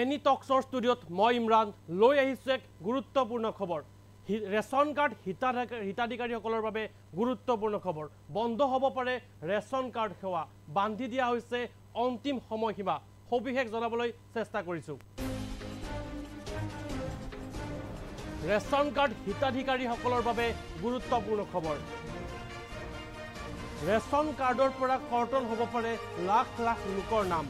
Any টক্সৰ ষ্টুডিঅ'ত মই ইমৰান লৈ আহিছোঁ এক গুৰুত্বপূৰ্ণ খবৰ। ৰেচন কাৰ্ড হিতাধিকাৰীসকলৰ বাবে গুৰুত্বপূৰ্ণ খবৰ। বন্ধ হ'ব পাৰে ৰেচন কাৰ্ড সেৱা, বান্ধি দিয়া হৈছে অন্তিম সময়সীমা। সবিশেষ জনাবলৈ চেষ্টা কৰিছোঁ। ৰেচন কাৰ্ড হিতাধিকাৰীসকলৰ বাবে গুৰুত্বপূৰ্ণ খবৰ। ৰেচন কাৰ্ডৰ পৰা কৰ্তন হ'ব পাৰে লাখ লাখ লোকৰ নাম।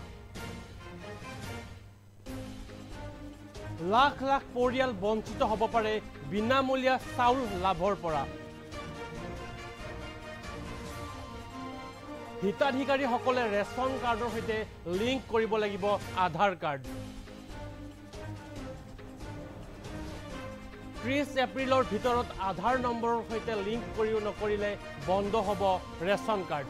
লাখ লাখ পৰিয়াল বঞ্চিত হ'ব পাৰে বিনামূলীয়া চাউল লাভৰ পৰা। হিতাধিকাৰীসকলে ৰেচন কাৰ্ডৰ সৈতে লিংক কৰিব লাগিব আধাৰ কাৰ্ড। 30 এপ্ৰিলৰ ভিতৰত আধাৰ নম্বৰৰ সৈতে লিংক নকৰিলে বন্ধ হ'ব ৰেচন কাৰ্ড।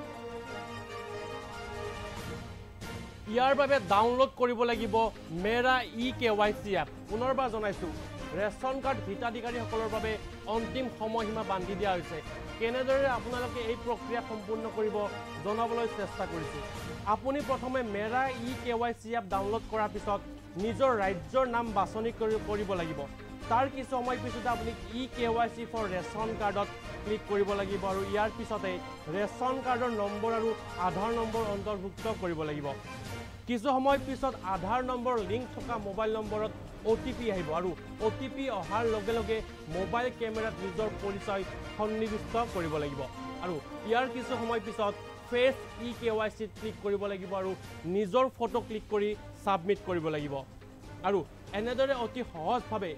ইয়াৰ বাবে ডাউনলোড কৰিব লাগিব মেৰা eKYC এপ। পুনৰবাৰ জনাইছোঁ, ৰেচন কাৰ্ড হিতাধিকাৰীসকলৰ বাবে অন্তিম সময়সীমা বান্ধি দিয়া হৈছে। কেনেদৰে আপোনালোকে এই প্ৰক্ৰিয়া সম্পূৰ্ণ কৰিব জনাবলৈ চেষ্টা কৰিছোঁ। আপুনি প্ৰথমে মেৰা eKYC এপ ডাউনলোড কৰাৰ পিছত নিজৰ ৰাজ্যৰ নাম বাছনি কৰিব লাগিব। তাৰ কিছু সময় পিছতে আপুনি eKYC ফৰ ৰেচন কাৰ্ডত ক্লিক কৰিব লাগিব আৰু ইয়াৰ পিছতে ৰেচন কাৰ্ডৰ নম্বৰ আৰু আধাৰ নম্বৰ অন্তৰ্ভুক্ত কৰিব লাগিব। কিছু সময় পিছত আধাৰ নম্বৰ লিংক থকা মোবাইল নম্বৰত OTP আহিব আৰু OTP অহাৰ লগে লগে মোবাইল কেমেৰাত নিজৰ পৰিচয় সন্নিবিষ্ট কৰিব লাগিব আৰু ইয়াৰ কিছু সময় পিছত ফেচ eKYC ক্লিক কৰিব লাগিব আৰু নিজৰ ফটো ক্লিক কৰি সাবমিট কৰিব লাগিব আৰু এনেদৰে অতি সহজভাৱে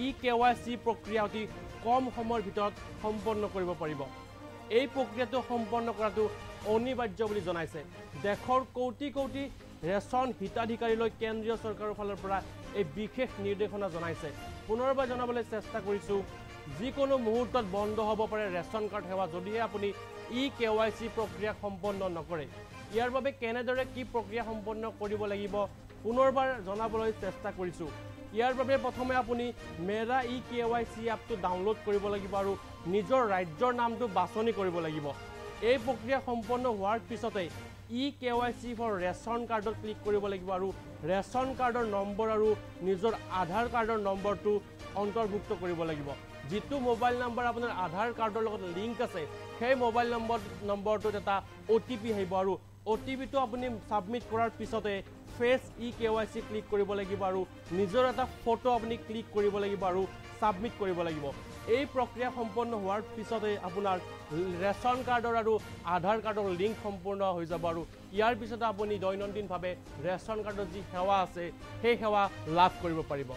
eKYC প্ৰক্ৰিয়া অতি কম সময়ৰ ভিতৰত সম্পন্ন কৰিব পাৰিব। এই প্ৰক্ৰিয়াটো সম্পন্ন কৰাটো অনিবাৰ্য বুলি জনাইছে দেশৰ কোটি কোটি ৰেচন হিতাধিকাৰীলৈ কেন্দ্ৰীয় চৰকাৰৰ ফালৰ পৰা এই বিশেষ নিৰ্দেশনা জনাইছে। পুনৰবাৰ জনাবলৈ চেষ্টা কৰিছোঁ, যিকোনো মুহূৰ্তত বন্ধ হ'ব পাৰে ৰেচন কাৰ্ড সেৱা যদিহে আপুনি eKYC প্ৰক্ৰিয়া সম্পন্ন নকৰে। ইয়াৰ বাবে কেনেদৰে কি প্ৰক্ৰিয়া সম্পন্ন কৰিব লাগিব পুনৰবাৰ জনাবলৈ চেষ্টা কৰিছোঁ। ইয়াৰ বাবে প্ৰথমে আপুনি মেৰা eKYC এপটো ডাউনলোড কৰিব লাগিব আৰু নিজৰ ৰাজ্যৰ নামটো বাছনি কৰিব লাগিব। এই প্ৰক্ৰিয়া সম্পন্ন হোৱাৰ পিছতে eKYC ফৰ ৰেচন কাৰ্ডত ক্লিক কৰিব লাগিব আৰু ৰেচন কাৰ্ডৰ নম্বৰ আৰু নিজৰ আধাৰ কাৰ্ডৰ নম্বৰটো অন্তৰ্ভুক্ত কৰিব লাগিব। যিটো মোবাইল নম্বৰ আপোনাৰ আধাৰ কাৰ্ডৰ লগত লিংক আছে সেই মোবাইল নম্বৰটোত এটা OTP আহিব আৰু OTPটো আপুনি সাবমিট কৰাৰ পিছতে ফেচ eKYC ক্লিক কৰিব লাগিব আৰু নিজৰ এটা ফটো আপুনি ক্লিক কৰিব লাগিব আৰু সাবমিট কৰিব লাগিব। এই প্ৰক্ৰিয়া সম্পন্ন হোৱাৰ পিছতে আপোনাৰ ৰেচন কাৰ্ডৰ আৰু আধাৰ কাৰ্ডৰ লিংক সম্পূৰ্ণ হৈ যাব আৰু ইয়াৰ পিছতে আপুনি দৈনন্দিনভাৱে ৰেচন কাৰ্ডৰ যি সেৱা আছে সেই সেৱা লাভ কৰিব পাৰিব।